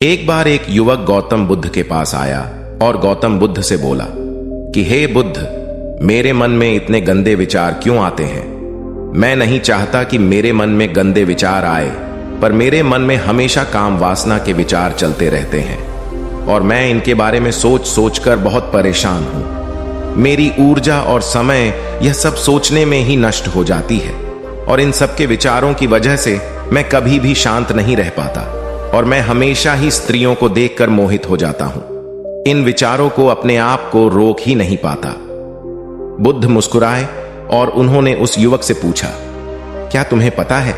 एक बार एक युवक गौतम बुद्ध के पास आया और गौतम बुद्ध से बोला कि हे बुद्ध, मेरे मन में इतने गंदे विचार क्यों आते हैं। मैं नहीं चाहता कि मेरे मन में गंदे विचार आए, पर मेरे मन में हमेशा काम वासना के विचार चलते रहते हैं और मैं इनके बारे में सोच सोच कर बहुत परेशान हूं। मेरी ऊर्जा और समय यह सब सोचने में ही नष्ट हो जाती है और इन सब के विचारों की वजह से मैं कभी भी शांत नहीं रह पाता और मैं हमेशा ही स्त्रियों को देखकर मोहित हो जाता हूं। इन विचारों को अपने आप को रोक ही नहीं पाता। बुद्ध मुस्कुराए और उन्होंने उस युवक से पूछा, क्या तुम्हें पता है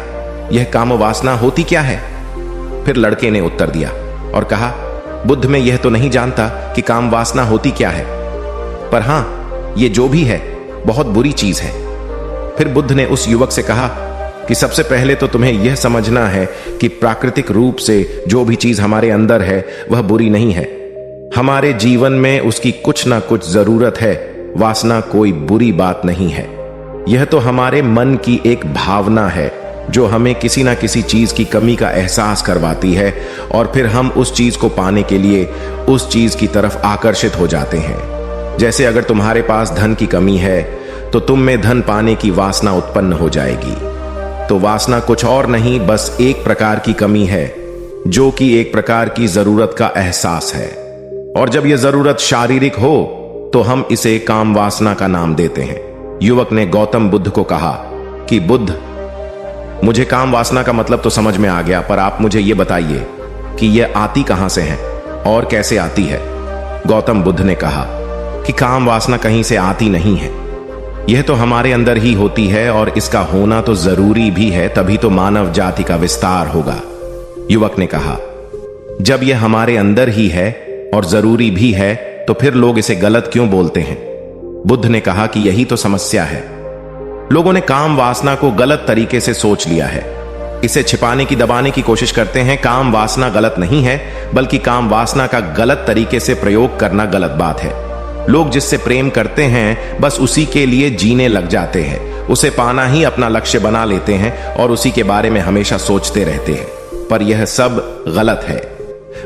यह काम वासना होती क्या है? फिर लड़के ने उत्तर दिया और कहा, बुद्ध, मैं यह तो नहीं जानता कि काम वासना होती क्या है, पर हां, ये जो भी है बहुत बुरी चीज है। फिर बुद्ध ने उस युवक से कहा कि सबसे पहले तो तुम्हें यह समझना है कि प्राकृतिक रूप से जो भी चीज हमारे अंदर है वह बुरी नहीं है। हमारे जीवन में उसकी कुछ ना कुछ जरूरत है। वासना कोई बुरी बात नहीं है। यह तो हमारे मन की एक भावना है जो हमें किसी ना किसी चीज की कमी का एहसास करवाती है और फिर हम उस चीज को पाने के लिए उस चीज की तरफ आकर्षित हो जाते हैं। जैसे अगर तुम्हारे पास धन की कमी है तो तुम में धन पाने की वासना उत्पन्न हो जाएगी। तो वासना कुछ और नहीं, बस एक प्रकार की कमी है जो कि एक प्रकार की जरूरत का एहसास है, और जब यह जरूरत शारीरिक हो तो हम इसे काम वासना का नाम देते हैं। युवक ने गौतम बुद्ध को कहा कि बुद्ध, मुझे काम वासना का मतलब तो समझ में आ गया, पर आप मुझे यह बताइए कि यह आती कहां से है और कैसे आती है। गौतम बुद्ध ने कहा कि काम वासना कहीं से आती नहीं है, यह तो हमारे अंदर ही होती है और इसका होना तो जरूरी भी है, तभी तो मानव जाति का विस्तार होगा। युवक ने कहा, जब यह हमारे अंदर ही है और जरूरी भी है तो फिर लोग इसे गलत क्यों बोलते हैं? बुद्ध ने कहा कि यही तो समस्या है। लोगों ने काम वासना को गलत तरीके से सोच लिया है। इसे छिपाने की, दबाने की कोशिश करते हैं। काम वासना गलत नहीं है, बल्कि काम वासना का गलत तरीके से प्रयोग करना गलत बात है। लोग जिससे प्रेम करते हैं बस उसी के लिए जीने लग जाते हैं, उसे पाना ही अपना लक्ष्य बना लेते हैं और उसी के बारे में हमेशा सोचते रहते हैं, पर यह सब गलत है।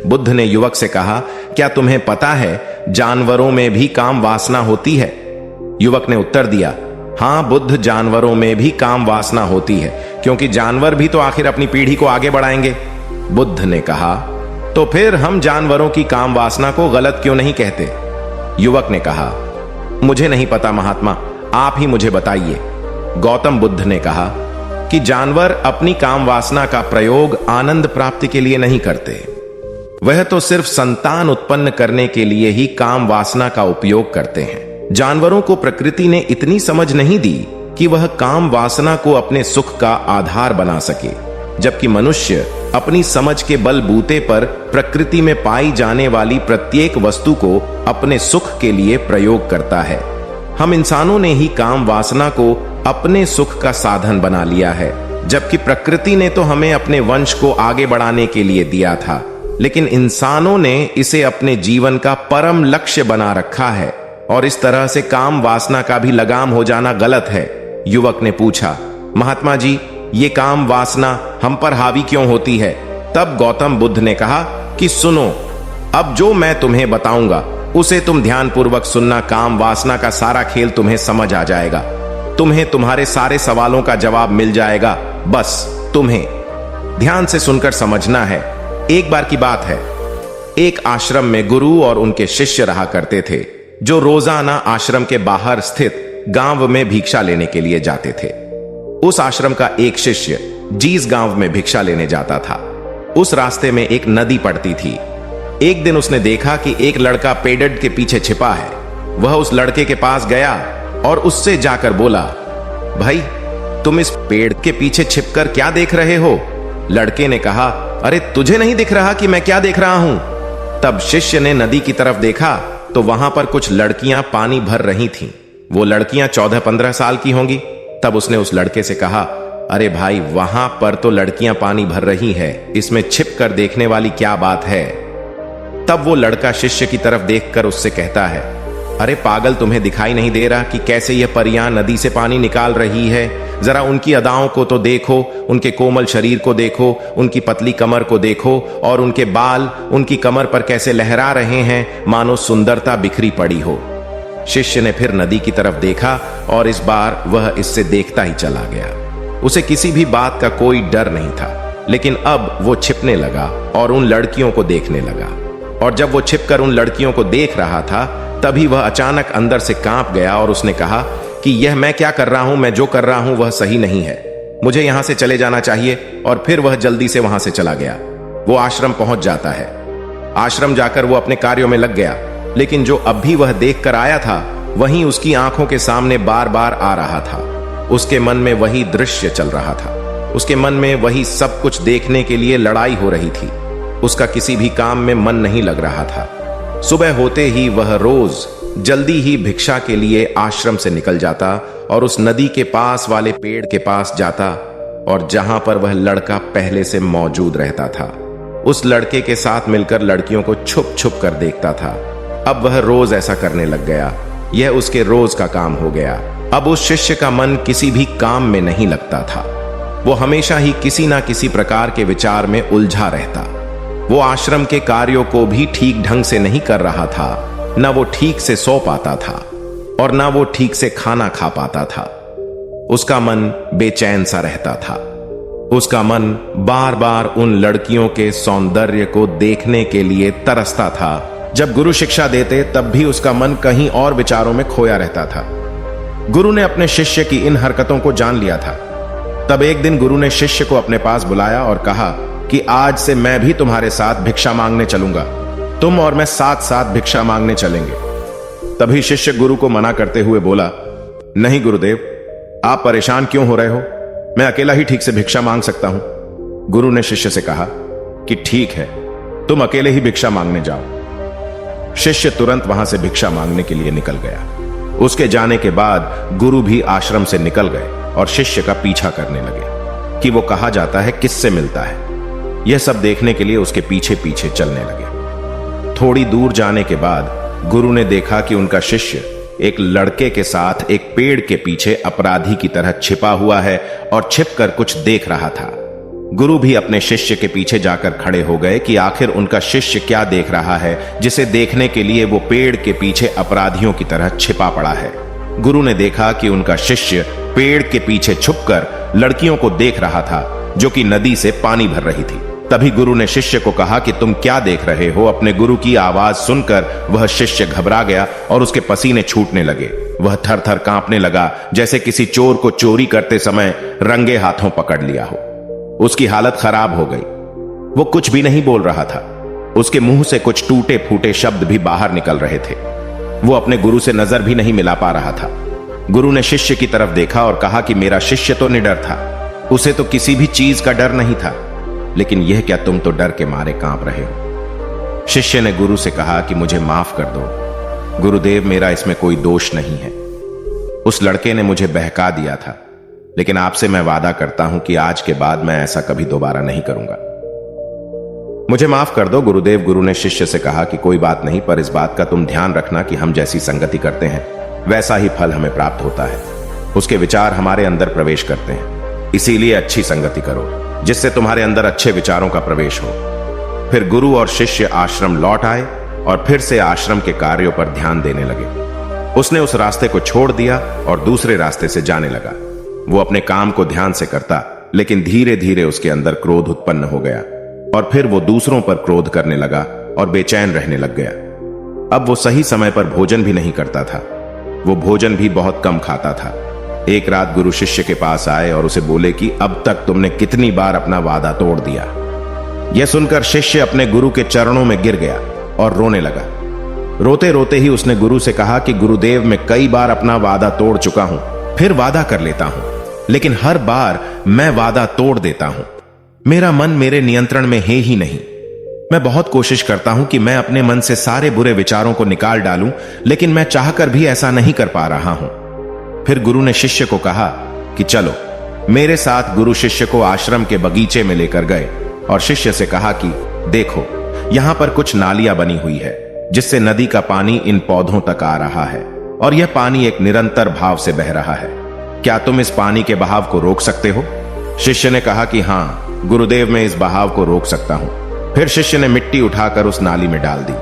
बुद्ध ने युवक से कहा, क्या तुम्हें पता है जानवरों में भी काम वासना होती है? युवक ने उत्तर दिया, हां बुद्ध, जानवरों में भी काम वासना होती है, क्योंकि जानवर भी तो आखिर अपनी पीढ़ी को आगे बढ़ाएंगे। बुद्ध ने कहा, तो फिर हम जानवरों की काम वासना को गलत क्यों नहीं कहते? युवक ने कहा, मुझे नहीं पता महात्मा, आप ही मुझे बताइए। गौतम बुद्ध ने कहा कि जानवर अपनी काम वासना का प्रयोग आनंद प्राप्ति के लिए नहीं करते, वह तो सिर्फ संतान उत्पन्न करने के लिए ही काम वासना का उपयोग करते हैं। जानवरों को प्रकृति ने इतनी समझ नहीं दी कि वह काम वासना को अपने सुख का आधार बना सके, जबकि मनुष्य अपनी समझ के बलबूते पर प्रकृति में पाई जाने वाली प्रत्येक वस्तु को अपने सुख के लिए प्रयोग करता है। हम इंसानों ने ही काम वासना को अपने सुख का साधन बना लिया है, जबकि प्रकृति ने तो हमें अपने वंश को आगे बढ़ाने के लिए दिया था, लेकिन इंसानों ने इसे अपने जीवन का परम लक्ष्य बना रखा है और इस तरह से काम वासना का भी लगाम हो जाना गलत है। युवक ने पूछा, महात्मा जी, ये काम वासना हम पर हावी क्यों होती है? तब गौतम बुद्ध ने कहा कि सुनो, अब जो मैं तुम्हें बताऊंगा उसे तुम ध्यानपूर्वक सुनना। काम वासना का सारा खेल तुम्हें समझ आ जाएगा, तुम्हें तुम्हारे सारे सवालों का जवाब मिल जाएगा। बस तुम्हें ध्यान से सुनकर समझना है। एक बार की बात है, एक आश्रम में गुरु और उनके शिष्य रहा करते थे, जो रोजाना आश्रम के बाहर स्थित गांव में भिक्षा लेने के लिए जाते थे। उस आश्रम का एक शिष्य जिस गांव में भिक्षा लेने जाता था, उस रास्ते में एक नदी पड़ती थी। एक दिन उसने देखा कि एक लड़का पेड़ के पीछे छिपा है। वह उस लड़के के पास गया और उससे जाकर बोला, भाई, तुम इस पेड़ के पीछे छिपकर क्या देख रहे हो? लड़के ने कहा, अरे तुझे नहीं दिख रहा कि मैं क्या देख रहा हूं? तब शिष्य ने नदी की तरफ देखा तो वहां पर कुछ लड़कियां पानी भर रही थीं। वो लड़कियां 14-15 साल की होंगी। तब उसने उस लड़के से कहा, अरे भाई, वहां पर तो लड़कियां पानी भर रही है, इसमें छिप कर देखने वाली क्या बात है? तब वो लड़का शिष्य की तरफ देखकर उससे कहता है, अरे पागल, तुम्हें दिखाई नहीं दे रहा कि कैसे यह परियां नदी से पानी निकाल रही है? जरा उनकी अदाओं को तो देखो, उनके कोमल शरीर को देखो, उनकी पतली कमर को देखो, और उनके बाल उनकी कमर पर कैसे लहरा रहे हैं, मानो सुंदरता बिखरी पड़ी हो। शिष्य ने फिर नदी की तरफ देखा और इस बार वह इससे देखता ही चला गया। उसे किसी भी बात का कोई डर नहीं था, लेकिन अब वो छिपने लगा और उन लड़कियों को देखने लगा। और जब वो छिपकर उन लड़कियों को देख रहा था, तभी वह अचानक अंदर से कांप गया और उसने कहा कि यह मैं क्या कर रहा हूं, मैं जो कर रहा हूं वह सही नहीं है, मुझे यहां से चले जाना चाहिए। और फिर वह जल्दी से वहां से चला गया। वो आश्रम पहुंच जाता है। आश्रम जाकर वो अपने कार्यों में लग गया, लेकिन जो अब भी वह देख कर आया था वहीं उसकी आंखों के सामने बार बार आ रहा था। उसके मन में वही दृश्य चल रहा था। उसके मन में वही सब कुछ देखने के लिए लड़ाई हो रही थी। उसका किसी भी काम में मन नहीं लग रहा था। सुबह होते ही वह रोज जल्दी ही भिक्षा के लिए आश्रम से निकल जाता और उस नदी के पास वाले पेड़ के पास जाता, और जहां पर वह लड़का पहले से मौजूद रहता था, उस लड़के के साथ मिलकर लड़कियों को छुप छुप कर देखता था। अब वह रोज ऐसा करने लग गया। यह उसके रोज का काम हो गया। अब उस शिष्य का मन किसी भी काम में नहीं लगता था। वो हमेशा ही किसी ना किसी प्रकार के विचार में उलझा रहता। वो आश्रम के कार्यों को भी ठीक ढंग से नहीं कर रहा था। न वो ठीक से सो पाता था और न वो ठीक से खाना खा पाता था। उसका मन बेचैन सा रहता था। उसका मन बार बार उन लड़कियों के सौंदर्य को देखने के लिए तरसता था। जब गुरु शिक्षा देते तब भी उसका मन कहीं और विचारों में खोया रहता था। गुरु ने अपने शिष्य की इन हरकतों को जान लिया था। तब एक दिन गुरु ने शिष्य को अपने पास बुलाया और कहा कि आज से मैं भी तुम्हारे साथ भिक्षा मांगने चलूंगा। तुम और मैं साथ साथ भिक्षा मांगने चलेंगे। तभी शिष्य गुरु को मना करते हुए बोला, नहीं गुरुदेव, आप परेशान क्यों हो रहे हो? मैं अकेला ही ठीक से भिक्षा मांग सकता हूं। गुरु ने शिष्य से कहा कि ठीक है, तुम अकेले ही भिक्षा मांगने जाओ। शिष्य तुरंत वहां से भिक्षा मांगने के लिए निकल गया। उसके जाने के बाद गुरु भी आश्रम से निकल गए और शिष्य का पीछा करने लगे कि वो कहा जाता है, किससे मिलता है। यह सब देखने के लिए उसके पीछे पीछे चलने लगे। थोड़ी दूर जाने के बाद गुरु ने देखा कि उनका शिष्य एक लड़के के साथ एक पेड़ के पीछे अपराधी की तरह छिपा हुआ है और छिपकर कुछ देख रहा था। गुरु भी अपने शिष्य के पीछे जाकर खड़े हो गए कि आखिर उनका शिष्य क्या देख रहा है, जिसे देखने के लिए वो पेड़ के पीछे अपराधियों की तरह छिपा पड़ा है। गुरु ने देखा कि उनका शिष्य पेड़ के पीछे छुपकर लड़कियों को देख रहा था, जो कि नदी से पानी भर रही थी। तभी गुरु ने शिष्य को कहा कि तुम क्या देख रहे हो? अपने गुरु की आवाज सुनकर वह शिष्य घबरा गया और उसके पसीने छूटने लगे। वह थर थर कांपने लगा, जैसे किसी चोर को चोरी करते समय रंगे हाथों पकड़ लिया हो। उसकी हालत खराब हो गई। वो कुछ भी नहीं बोल रहा था। उसके मुंह से कुछ टूटे फूटे शब्द भी बाहर निकल रहे थे। वो अपने गुरु से नजर भी नहीं मिला पा रहा था। गुरु ने शिष्य की तरफ देखा और कहा कि मेरा शिष्य तो निडर था, उसे तो किसी भी चीज का डर नहीं था, लेकिन यह क्या तुम तो डर के मारे कांप रहे हो। शिष्य ने गुरु से कहा कि मुझे माफ कर दो गुरुदेव, मेरा इसमें कोई दोष नहीं है। उस लड़के ने मुझे बहका दिया था, लेकिन आपसे मैं वादा करता हूं कि आज के बाद मैं ऐसा कभी दोबारा नहीं करूंगा। मुझे माफ कर दो गुरुदेव। गुरु ने शिष्य से कहा कि कोई बात नहीं, पर इस बात का तुम ध्यान रखना कि हम जैसी संगति करते हैं वैसा ही फल हमें प्राप्त होता है। उसके विचार हमारे अंदर प्रवेश करते हैं, इसीलिए अच्छी संगति करो जिससे तुम्हारे अंदर अच्छे विचारों का प्रवेश हो। फिर गुरु और शिष्य आश्रम लौट आए और फिर से आश्रम के कार्यों पर ध्यान देने लगे। उसने उस रास्ते को छोड़ दिया और दूसरे रास्ते से जाने लगा। वो अपने काम को ध्यान से करता, लेकिन धीरे धीरे उसके अंदर क्रोध उत्पन्न हो गया और फिर वो दूसरों पर क्रोध करने लगा और बेचैन रहने लग गया। अब वो सही समय पर भोजन भी नहीं करता था। वो भोजन भी बहुत कम खाता था। एक रात गुरु शिष्य के पास आए और उसे बोले कि अब तक तुमने कितनी बार अपना वादा तोड़ दिया। यह सुनकर शिष्य अपने गुरु के चरणों में गिर गया और रोने लगा। रोते रोते ही उसने गुरु से कहा कि गुरुदेव, मैं कई बार अपना वादा तोड़ चुका हूं, फिर वादा कर लेता हूं, लेकिन हर बार मैं वादा तोड़ देता हूं। मेरा मन मेरे नियंत्रण में है ही नहीं। मैं बहुत कोशिश करता हूं कि मैं अपने मन से सारे बुरे विचारों को निकाल डालूं, लेकिन मैं चाहकर भी ऐसा नहीं कर पा रहा हूं। फिर गुरु ने शिष्य को कहा कि चलो मेरे साथ। गुरु शिष्य को आश्रम के बगीचे में लेकर गए और शिष्य से कहा कि देखो, यहां पर कुछ नालियां बनी हुई है जिससे नदी का पानी इन पौधों तक आ रहा है और यह पानी एक निरंतर भाव से बह रहा है। क्या तुम इस पानी के बहाव को रोक सकते हो? शिष्य ने कहा कि हाँ गुरुदेव, मैं इस बहाव को रोक सकता हूं। फिर शिष्य ने मिट्टी उठाकर उस नाली में डाल दी।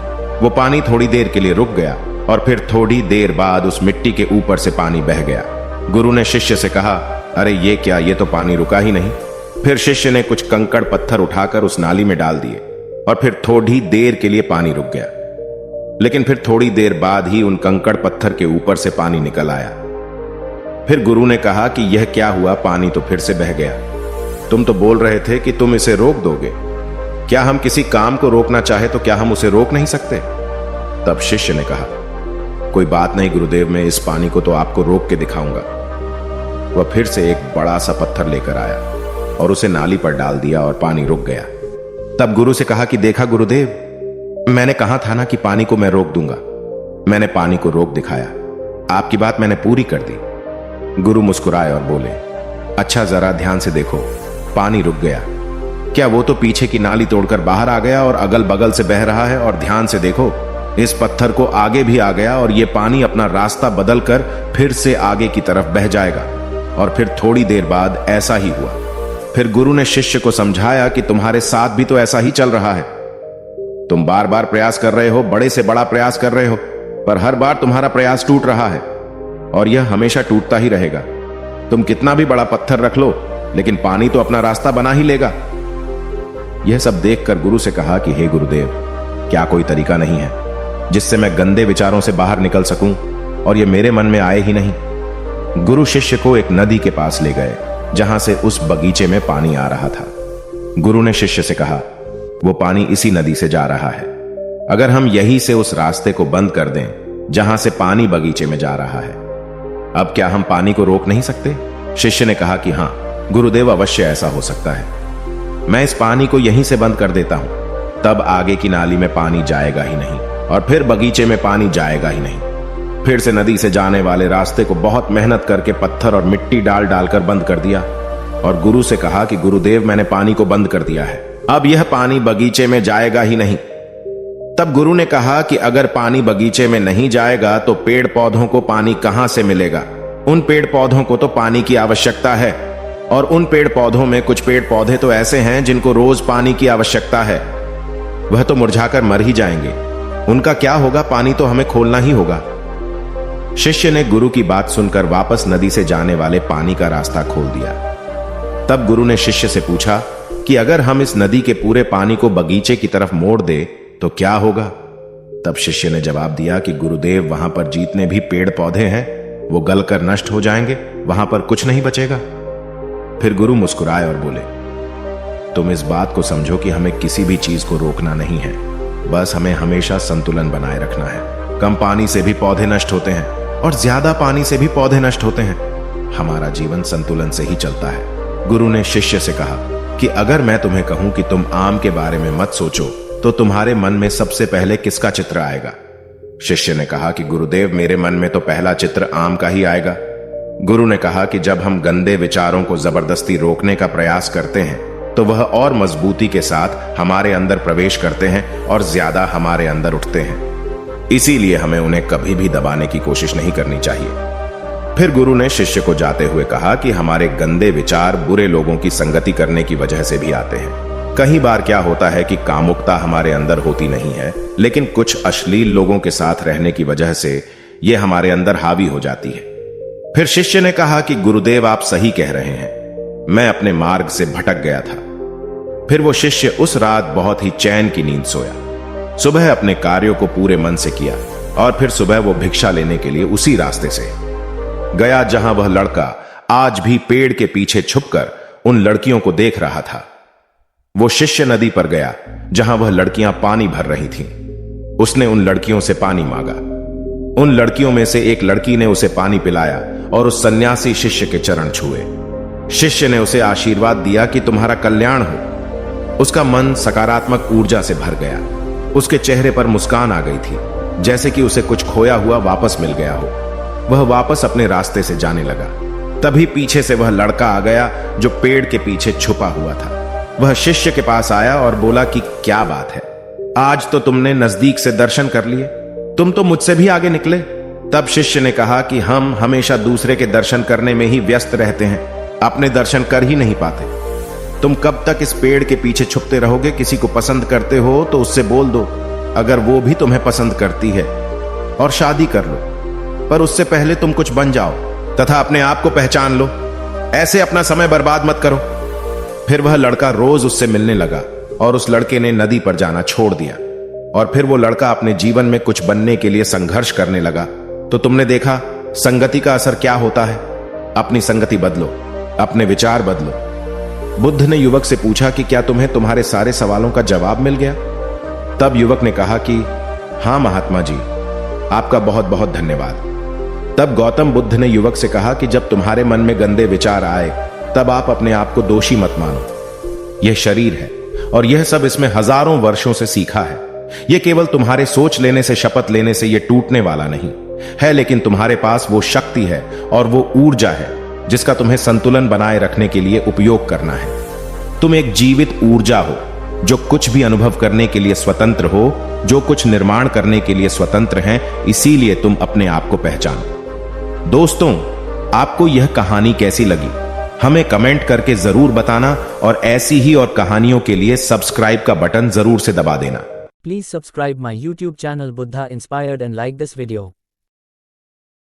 वो पानी थोड़ी देर के लिए रुक गया और फिर थोड़ी देर बाद उस मिट्टी के ऊपर से पानी बह गया। गुरु ने शिष्य से कहा, अरे ये क्या, ये तो पानी रुका ही नहीं। फिर शिष्य ने कुछ कंकड़ पत्थर उठाकर उस नाली में डाल दिए और फिर थोड़ी देर के लिए पानी रुक गया। लेकिन फिर थोड़ी देर बाद ही उन कंकड़ पत्थर के ऊपर से पानी निकल आया। फिर गुरु ने कहा कि यह क्या हुआ, पानी तो फिर से बह गया। तुम तो बोल रहे थे कि तुम इसे रोक दोगे। क्या हम किसी काम को रोकना चाहे तो क्या हम उसे रोक नहीं सकते? तब शिष्य ने कहा, कोई बात नहीं गुरुदेव, मैं इस पानी को तो आपको रोक के दिखाऊंगा। वह फिर से एक बड़ा सा पत्थर लेकर आया और उसे नाली पर डाल दिया और पानी रुक गया। तब गुरु से कहा कि देखा गुरुदेव, मैंने कहा था ना कि पानी को मैं रोक दूंगा। मैंने पानी को रोक दिखाया, आपकी बात मैंने पूरी कर दी। गुरु मुस्कुराए और बोले, अच्छा जरा ध्यान से देखो, पानी रुक गया। क्या वो तो पीछे की नाली तोड़कर बाहर आ गया और अगल बगल से बह रहा है, और ध्यान से देखो इस पत्थर को आगे भी आ गया और ये पानी अपना रास्ता बदलकर फिर से आगे की तरफ बह जाएगा। और फिर थोड़ी देर बाद ऐसा ही हुआ। फिर गुरु ने शिष्य को समझाया कि तुम्हारे साथ भी तो ऐसा ही चल रहा है। तुम बार बार प्रयास कर रहे हो, बड़े से बड़ा प्रयास कर रहे हो, पर हर बार तुम्हारा प्रयास टूट रहा है और यह हमेशा टूटता ही रहेगा। तुम कितना भी बड़ा पत्थर रख लो, लेकिन पानी तो अपना रास्ता बना ही लेगा। यह सब देखकर गुरु से कहा कि हे गुरुदेव, क्या कोई तरीका नहीं है जिससे मैं गंदे विचारों से बाहर निकल सकूं और ये मेरे मन में आए ही नहीं। गुरु शिष्य को एक नदी के पास ले गए जहां से उस बगीचे में पानी आ रहा था। गुरु ने शिष्य से कहा, वो पानी इसी नदी से जा रहा है। अगर हम यहीं से उस रास्ते को बंद कर दें जहां से पानी बगीचे में जा रहा है, अब क्या हम पानी को रोक नहीं सकते? शिष्य ने कहा कि हां गुरुदेव, अवश्य ऐसा हो सकता है। मैं इस पानी को यहीं से बंद कर देता हूं, तब आगे की नाली में पानी जाएगा ही नहीं और फिर बगीचे में पानी जाएगा ही नहीं। फिर से नदी से जाने वाले रास्ते को बहुत मेहनत करके पत्थर और मिट्टी डाल डालकर बंद कर दिया और गुरु से कहा कि गुरुदेव, मैंने पानी को बंद कर दिया है, अब यह पानी बगीचे में जाएगा ही नहीं। तब गुरु ने कहा कि अगर पानी बगीचे में नहीं जाएगा तो पेड़ पौधों को पानी कहां से मिलेगा? उन पेड़ पौधों को तो पानी की आवश्यकता है, और उन पेड़ पौधों में कुछ पेड़ पौधे तो ऐसे हैं जिनको रोज पानी की आवश्यकता है। वह तो मुरझाकर मर ही जाएंगे, उनका क्या होगा? पानी तो हमें खोलना ही होगा। शिष्य ने गुरु की बात सुनकर वापस नदी से जाने वाले पानी का रास्ता खोल दिया। तब गुरु ने शिष्य से पूछा कि अगर हम इस नदी के पूरे पानी को बगीचे की तरफ मोड़ दे तो क्या होगा? तब शिष्य ने जवाब दिया कि गुरुदेव, वहां पर जितने भी पेड़ पौधे हैं वो गलकर नष्ट हो जाएंगे, वहां पर कुछ नहीं बचेगा। फिर गुरु मुस्कुराए और बोले, तुम इस बात को समझो कि हमें किसी भी चीज को रोकना नहीं है, बस हमें हमेशा संतुलन बनाए रखना है। कम पानी से भी पौधे नष्ट होते हैं और ज्यादा पानी से भी पौधे नष्ट होते हैं। हमारा जीवन संतुलन से ही चलता है। गुरु ने शिष्य से कहा कि अगर मैं तुम्हें कहूं कि तुम आम के बारे में मत सोचो तो तुम्हारे मन में सबसे पहले किसका चित्र आएगा? शिष्य ने कहा कि गुरुदेव, मेरे मन में तो पहला चित्र आम का ही आएगा। गुरु ने कहा कि जब हम गंदे विचारों को जबरदस्ती रोकने का प्रयास करते हैं तो वह और मजबूती के साथ हमारे अंदर प्रवेश करते हैं और ज्यादा हमारे अंदर उठते हैं। इसीलिए हमें उन्हें कभी भी दबाने की कोशिश नहीं करनी चाहिए। फिर गुरु ने शिष्य को जाते हुए कहा कि हमारे गंदे विचार बुरे लोगों की संगति करने की वजह से भी आते हैं। कई बार क्या होता है कि कामुकता हमारे अंदर होती नहीं है, लेकिन कुछ अश्लील लोगों के साथ रहने की वजह से यह हमारे अंदर हावी हो जाती है। फिर शिष्य ने कहा कि गुरुदेव, आप सही कह रहे हैं, मैं अपने मार्ग से भटक गया था। फिर वो शिष्य उस रात बहुत ही चैन की नींद सोया। सुबह अपने कार्यों को पूरे मन से किया और फिर सुबह वो भिक्षा लेने के लिए उसी रास्ते से गया जहां वह लड़का आज भी पेड़ के पीछे छुपकर उन लड़कियों को देख रहा था। वो शिष्य नदी पर गया जहां वह लड़कियां पानी भर रही थीं। उसने उन लड़कियों से पानी मांगा। उन लड़कियों में से एक लड़की ने उसे पानी पिलाया और उस सन्यासी शिष्य के चरण छुए। शिष्य ने उसे आशीर्वाद दिया कि तुम्हारा कल्याण हो। उसका मन सकारात्मक ऊर्जा से भर गया। उसके चेहरे पर मुस्कान आ गई थी, जैसे कि उसे कुछ खोया हुआ वापस मिल गया हो। वह वापस अपने रास्ते से जाने लगा। तभी पीछे से वह लड़का आ गया जो पेड़ के पीछे छुपा हुआ था। वह शिष्य के पास आया और बोला कि क्या बात है, आज तो तुमने नजदीक से दर्शन कर लिए, तुम तो मुझसे भी आगे निकले। तब शिष्य ने कहा कि हम हमेशा दूसरे के दर्शन करने में ही व्यस्त रहते हैं, अपने दर्शन कर ही नहीं पाते। तुम कब तक इस पेड़ के पीछे छुपते रहोगे? किसी को पसंद करते हो तो उससे बोल दो, अगर वो भी तुम्हें पसंद करती है, और शादी कर लो। पर उससे पहले तुम कुछ बन जाओ तथा अपने आप को पहचान लो। ऐसे अपना समय बर्बाद मत करो। फिर वह लड़का रोज उससे मिलने लगा और उस लड़के ने नदी पर जाना छोड़ दिया। और फिर वो लड़का अपने जीवन में कुछ बनने के लिए संघर्ष करने लगा। तो तुमने देखा संगति का असर क्या होता है। अपनी संगति बदलो, अपने विचार बदलो। बुद्ध ने युवक से पूछा कि क्या तुम्हें तुम्हारे सारे सवालों का जवाब मिल गया? तब युवक ने कहा कि हां महात्मा जी, आपका बहुत बहुत धन्यवाद। तब गौतम बुद्ध ने युवक से कहा कि जब तुम्हारे मन में गंदे विचार आए तब आप अपने आप को दोषी मत मानो। यह शरीर है और यह सब इसमें हजारों वर्षों से सीखा है। यह केवल तुम्हारे सोच लेने से, शपथ लेने से यह टूटने वाला नहीं है, लेकिन तुम्हारे पास वो शक्ति है और वो ऊर्जा है जिसका तुम्हें संतुलन बनाए रखने के लिए उपयोग करना है। तुम एक जीवित ऊर्जा हो जो कुछ भी अनुभव करने के लिए स्वतंत्र हो, जो कुछ निर्माण करने के लिए स्वतंत्र हैं। इसीलिए तुम अपने आप को पहचानो। दोस्तों, आपको यह कहानी कैसी लगी हमें कमेंट करके जरूर बताना, और ऐसी ही और कहानियों के लिए सब्सक्राइब का बटन जरूर से दबा देना। Please subscribe my YouTube channel Buddha Inspired and like this video.